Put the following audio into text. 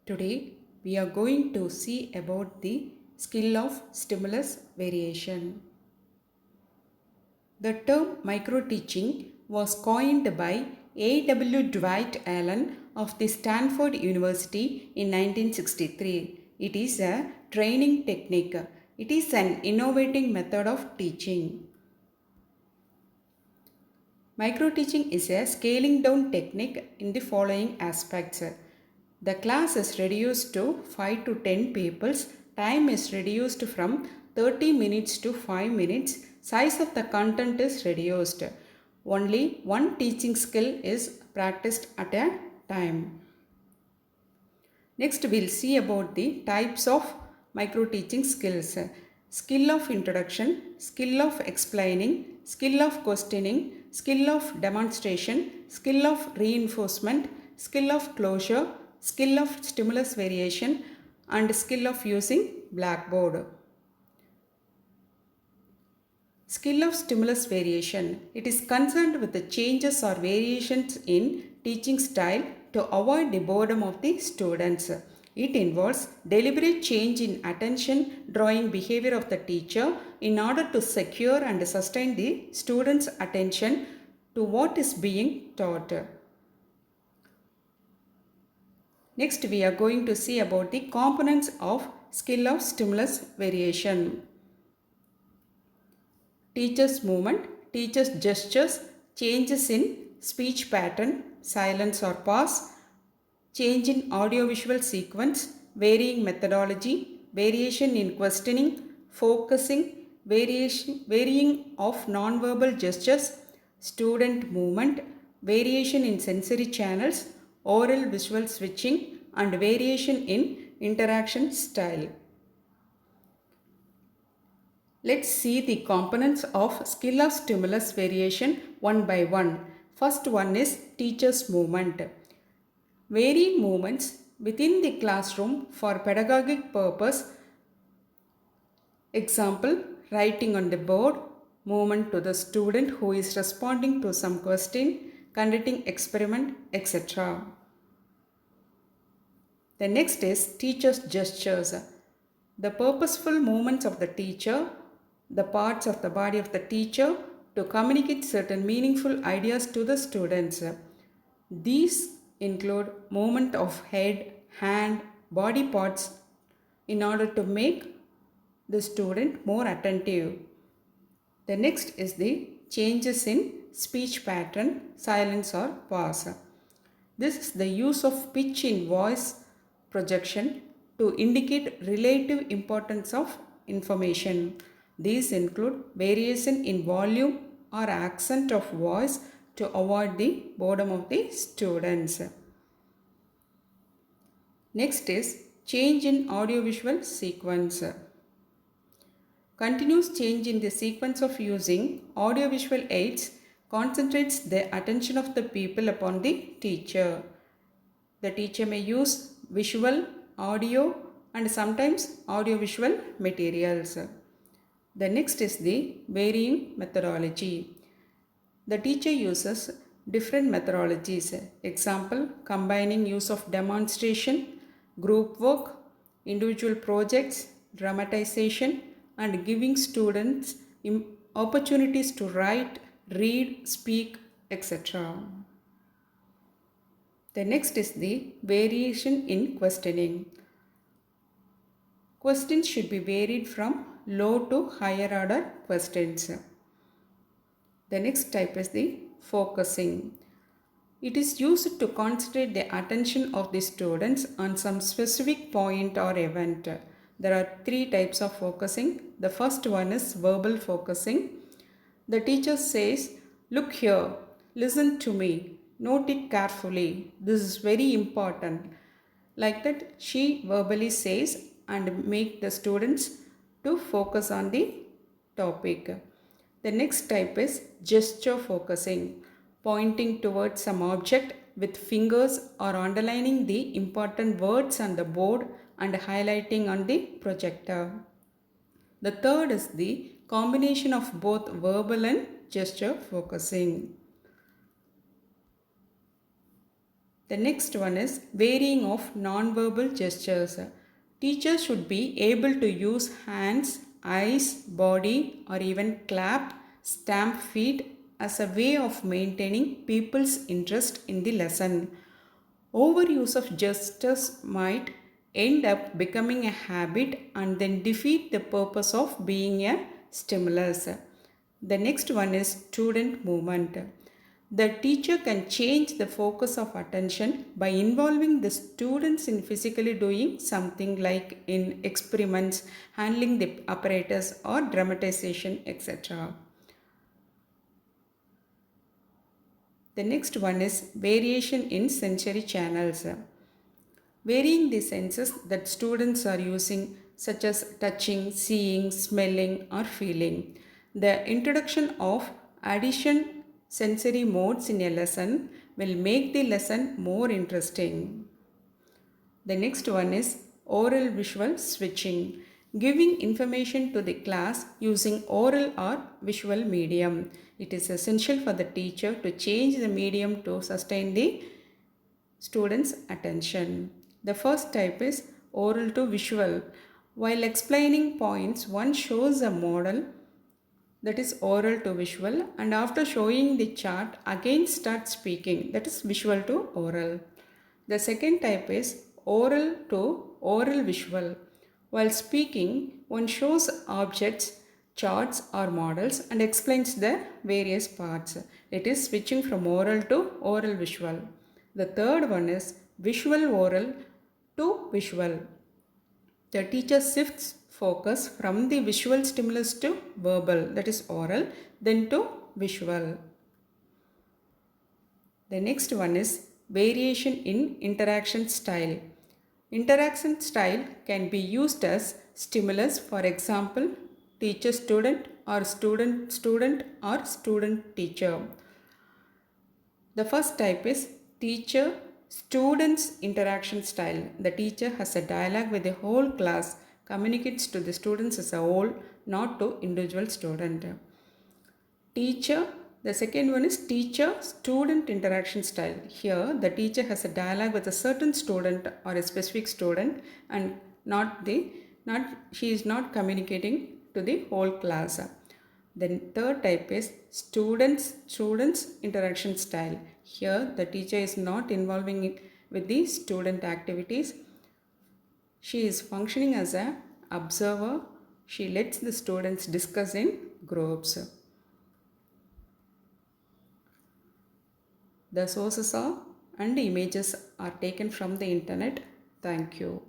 Today we are going to see about the skill of stimulus variation. The term microteaching was coined by A.W. Dwight Allen of the Stanford University in 1963. It is a training technique. It is an innovating method of teaching. Microteaching is a scaling down technique in the following aspects. The class is reduced to 5 to 10 pupils. Time is reduced from 30 minutes to 5 minutes. Size of the content is reduced. Only one teaching skill is practiced at a time. Next, we'll see about the types of micro-teaching skills. Skill of introduction, skill of explaining, skill of questioning, skill of demonstration, skill of reinforcement, skill of closure, skill of stimulus variation, and skill of using blackboard. Skill of stimulus variation. It is concerned with the changes or variations in teaching style to avoid the boredom of the students. It involves deliberate change in attention drawing behavior of the teacher in order to secure and sustain the students' attention to what is being taught. Next, we are going to see about the components of skill of stimulus variation. Teacher's movement, teacher's gestures, changes in speech pattern, silence or pause, change in audiovisual sequence, varying methodology, variation in questioning, focusing, varying of nonverbal gestures, student movement, variation in sensory channels, oral visual switching, and variation in interaction style. Let's see the components of skill of stimulus variation one by one. First one is teacher's movement. Varying movements within the classroom for pedagogic purpose. Example, writing on the board, movement to the student who is responding to some question, conducting experiment, etc. The next is teacher's gestures. The purposeful movements of the teacher, the parts of the body of the teacher to communicate certain meaningful ideas to the students. These include movement of head, hand, body parts in order to make the student more attentive. The next is the changes in speech pattern, silence or pause. This is the use of pitch in voice projection to indicate relative importance of information. These include variation in volume or accent of voice to avoid the boredom of the students. Next is change in audiovisual sequence. Continuous change in the sequence of using audiovisual aids concentrates the attention of the pupil upon the teacher. The teacher may use visual, audio, and sometimes audiovisual materials. The next is the varying methodology. The teacher uses different methodologies. Example, combining use of demonstration, group work, individual projects, dramatization, and giving students opportunities to write, read, speak, etc. The next is the variation in questioning. Questions should be varied from low to higher order questions. The next type is the focusing. It is used to concentrate the attention of the students on some specific point or event. There are three types of focusing. The first one is verbal focusing. The teacher says, "Look here, listen to me, note it carefully. This is very important." Like that, she verbally says and make the students to focus on the topic. The next type is gesture focusing, pointing towards some object with fingers or underlining the important words on the board and highlighting on the projector. The third is the combination of both verbal and gesture focusing. The next one is varying of non-verbal gestures. Teachers should be able to use hands, eyes, body, or even clap, stamp feet as a way of maintaining people's interest in the lesson. Overuse of gestures might end up becoming a habit and then defeat the purpose of being a stimulus. The next one is student movement. The teacher can change the focus of attention by involving the students in physically doing something like in experiments, handling the apparatus, or dramatization, etc. The next one is variation in sensory channels. Varying the senses that students are using, such as touching, seeing, smelling, or feeling. The introduction of addition sensory modes in a lesson will make the lesson more interesting. The next one is oral visual switching, giving information to the class using oral or visual medium. It is essential for the teacher to change the medium to sustain the students' attention. The first type is oral to visual. While explaining points, one shows a model, that is oral to visual, and after showing the chart again start speaking, that is visual to oral. The second type is oral to oral visual. While speaking, one shows objects, charts or models and explains the various parts. It is switching from oral to oral visual. The third one is visual oral to visual. The teacher shifts focus from the visual stimulus to verbal, that is oral, then to visual. The next one is variation in interaction style. Interaction style can be used as stimulus, for example, teacher student or student student or student teacher. The first type is teacher students interaction style. The teacher has a dialogue with the whole class, communicates to the students as a whole, not to individual student. Teacher, the second one is teacher student interaction style. Here the teacher has a dialogue with a certain student or a specific student and she is not communicating to the whole class. Then third type is students interaction style. Here the teacher is not involving it with the student activities. She is functioning as an observer. She lets the students discuss in groups. The sources and images are taken from the internet. Thank you.